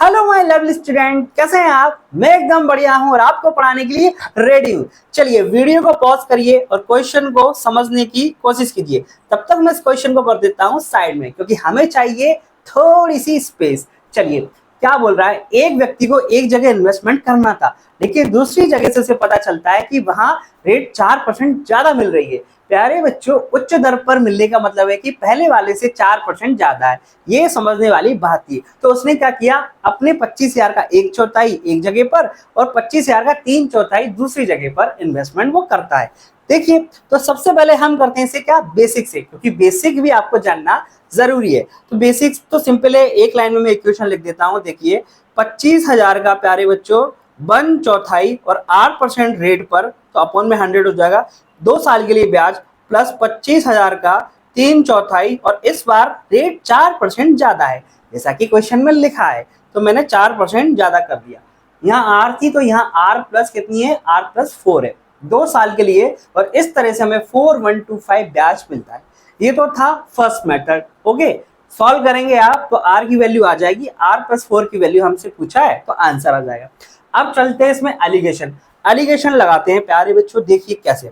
Hello my lovely student, कैसे हैं आप। मैं एकदम बढ़िया हूं और आपको पढ़ाने के लिए रेडी हूं। चलिए वीडियो को पॉज करिए और क्वेश्चन को समझने की कोशिश कीजिए। तब तक मैं इस क्वेश्चन को कर देता हूं साइड में, क्योंकि हमें चाहिए थोड़ी सी स्पेस। चलिए क्या बोल रहा है, एक व्यक्ति को एक जगह इन्वेस्टमेंट करना था, लेकिन दूसरी जगह से उसे पता चलता है कि वहां रेट 4% ज्यादा मिल रही है। प्यारे बच्चों, उच्च दर पर मिलने का मतलब है कि पहले वाले से 4% ज्यादा है। ये समझने वाली बात थी। तो उसने क्या किया, अपने 25,000 का 1/4 एक जगह पर और 25,000 का 3/4 दूसरी जगह पर इन्वेस्टमेंट वो करता है। देखिए, तो सबसे पहले हम करते हैं इसे क्या, बेसिक से, क्योंकि बेसिक भी आपको जानना जरूरी है। तो बेसिक्स तो सिंपल है, एक लाइन में मैं इक्वेशन लिख देता हूं। देखिए 25,000 का प्यारे बच्चों 1/4 और 8% रेट पर, तो अपॉन में 100 हो जाएगा। 2 साल के लिए ब्याज प्लस 25,000 का 3/4 और इस बार रेट 4% ज्यादा है, जैसा कि क्वेश्चन में लिखा है। तो मैंने 4% ज्यादा कर दिया। यहाँ आर थी तो यहाँ आर प्लस कितनी है, आर प्लस 4 है 2 साल के लिए, और इस तरह से हमें 4125 ब्याज मिलता है। ये तो था फर्स्ट मेथड। ओके, सॉल्व करेंगे आप तो आर की वैल्यू आ जाएगी, आर प्लस 4 की वैल्यू हमसे पूछा है तो आंसर आ जाएगा। अब चलते हैं इसमें एलिगेशन। एलिगेशन लगाते हैं प्यारे बच्चों। देखिए कैसे,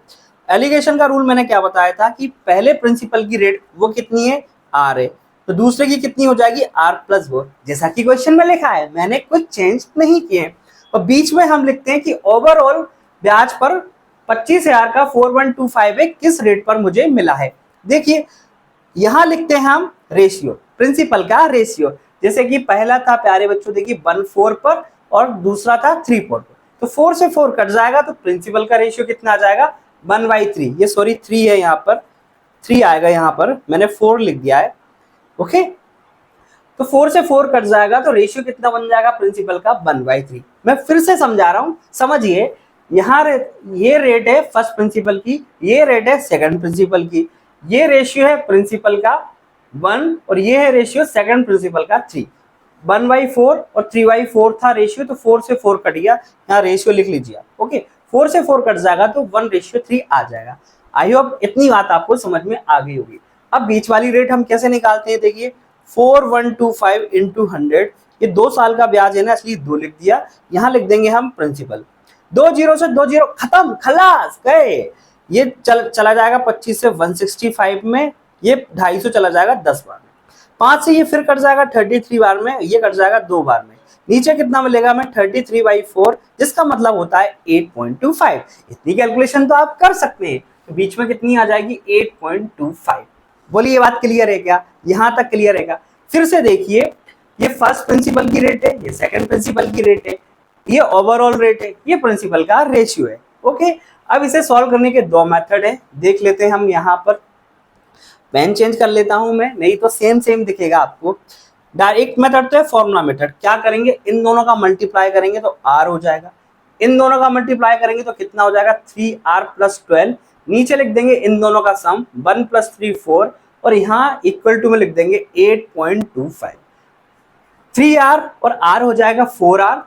एलिगेशन का रूल मैंने क्या बताया था कि पहले प्रिंसिपल की रेट वो कितनी है, आर है, तो दूसरे की कितनी हो जाएगी, आर प्लस 4, जैसा कि क्वेश्चन में लिखा है। मैंने कुछ चेंज नहीं किए। और बीच में हम लिखते हैं कि ओवरऑल ब्याज पर 25,000 का 4125 है, किस रेट पर मुझे मिला है। देखिए यहां लिखते हैं हम रेशियो, प्रिंसिपल का रेशियो। जैसे कि पहला था प्यारे बच्चों, देखिए 1/4 पर और दूसरा था 3/4 पर, तो 4 से 4 कट जाएगा तो प्रिंसिपल का रेशियो कितना आ जाएगा, 1/3। ये सॉरी 3 है, यहाँ पर 3 आएगा, यहाँ पर मैंने 4 लिख दिया है। ओके, तो 4 से 4 कट जाएगा तो रेशियो कितना बन जाएगा प्रिंसिपल का, 1/3। मैं फिर से समझा रहा हूं, समझिए। यहाँ ये रेट है फर्स्ट प्रिंसिपल की, ये रेट है सेकंड प्रिंसिपल की, ये रेशियो है प्रिंसिपल का 1 और ये है रेशियो सेकंड प्रिंसिपल का 3। 1/4 और 3/4 था रेशियो, तो 4 से 4 कट गया, यहाँ रेशियो लिख लीजिए आप। ओके, 4 से 4 कट जाएगा तो 1/3 आ जाएगा। आई होप इतनी बात आपको समझ में आ गई होगी। अब बीच वाली रेट हम कैसे निकालते हैं, देखिए 4125 इंटू 100, ये 2 साल का ब्याज है ना, इसलिए 2 लिख दिया। यहाँ लिख देंगे हम प्रिंसिपल, 2 जीरो से 2 जीरो खत्म, खलास गए। ये चला जाएगा 25 से 165 में, ये 250 चला जाएगा 10 बार में। 5 से ये फिर कट जाएगा 33 बार में, ये कट जाएगा 2 बार में। नीचे कितना मिलेगा हमें, 33/4, जिसका मतलब होता है 8.25। इतनी कैलकुलेशन तो आप कर सकते हैं। तो बीच में कितनी आ जाएगी, 8.25। बोलिए ये बात क्लियर है क्या, यहां तक क्लियर है क्या। फिर से देखिए, ये फर्स्ट प्रिंसिपल की रेट है, ये सेकंड प्रिंसिपल की रेट है, ये ओवरऑल रेट है, ये प्रिंसिपल का रेशियो है। ओके, अब इसे सॉल्व करने के 2 मेथड है, देख लेते हैं हम। यहाँ पर पेन चेंज कर लेता हूं मैं, नहीं तो सेम सेम दिखेगा आपको। डायरेक्ट मेथड तो है फॉर्मूला मेथड। क्या करेंगे, इन दोनों का मल्टीप्लाई करेंगे तो आर हो जाएगा, इन दोनों का मल्टीप्लाई करेंगे तो कितना हो जाएगा, 3r + 12। नीचे लिख देंगे इन दोनों का सम, 1 + 3 4, और यहाँ इक्वल टू में लिख देंगे 8.25। 3r और r हो जाएगा 4r।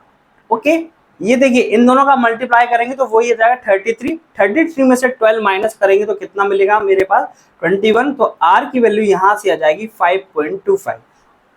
ओके, ये देखिए इन दोनों का मल्टीप्लाई करेंगे तो वही हो जाएगा 33। 33 में से 12 माइनस करेंगे तो कितना मिलेगा मेरे पास, 21। तो r की वैल्यू यहाँ से आ जाएगी 5.25।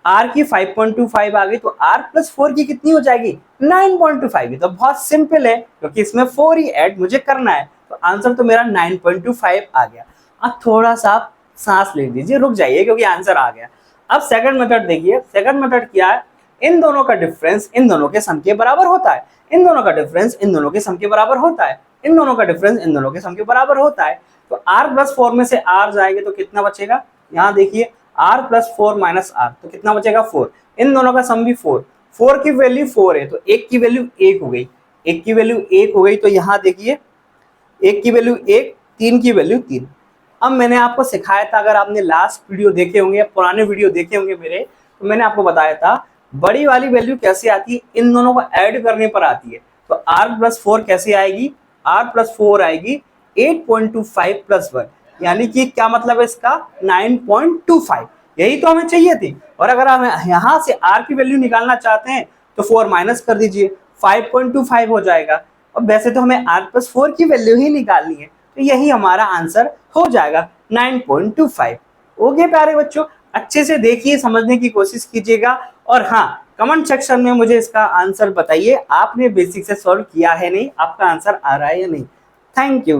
r की 5.25 आ गई तो r + 4 की कितनी हो जाएगी, 9.25। ये तो बहुत सिंपल है, क्योंकि इसमें 4 ही ऐड मुझे करना है, तो आंसर तो मेरा 9.25 आ गया। अब थोड़ा सा आप सांस ले लीजिए, रुक जाइए, क्योंकि आंसर आ गया। अब सेकंड मेथड देखिए। सेकंड मेथड क्या है, इन दोनों का डिफरेंस इन दोनों के सम के बराबर होता है, इन दोनों का डिफरेंस इन दोनों के सम के बराबर होता है, इन दोनों का डिफरेंस इन दोनों के सम के बराबर होता है। तो r + 4 में से r जाएंगे तो कितना बचेगा, यहाँ देखिए r + 4 - r, तो कितना बचेगा 4। इन दोनों का सम भी 4, 4 की वैल्यू 4 है तो 1 की वैल्यू 1 हो गई, 1 की वैल्यू 1 हो गई। तो यहाँ देखिए 1 की वैल्यू 1, 3 की वैल्यू 3। अब मैंने आपको सिखाया था, अगर आपने लास्ट वीडियो देखे होंगे या पुराने वीडियो देखे होंगे मेरे, तो मैंने आपको बताया था बड़ी वाली वैल्यू कैसे आती है, इन दोनों को ऐड करने पर आती है। तो r + 4 कैसे आएगी, r + 4 आएगी 8.25 + 1, यानी कि क्या मतलब है इसका, 9.25। यही तो हमें चाहिए थी। और अगर हम यहाँ से r की वैल्यू निकालना चाहते हैं तो 4 माइनस कर दीजिए, 5.25 हो जाएगा। और वैसे तो हमें r + 4 की वैल्यू ही निकालनी है, तो यही हमारा आंसर हो जाएगा 9.25। ओके प्यारे बच्चों, अच्छे से देखिए, समझने की कोशिश कीजिएगा। और हाँ, कमेंट सेक्शन में मुझे इसका आंसर बताइए, आपने बेसिक से सॉल्व किया है नहीं, आपका आंसर आ रहा है या नहीं। Thank you.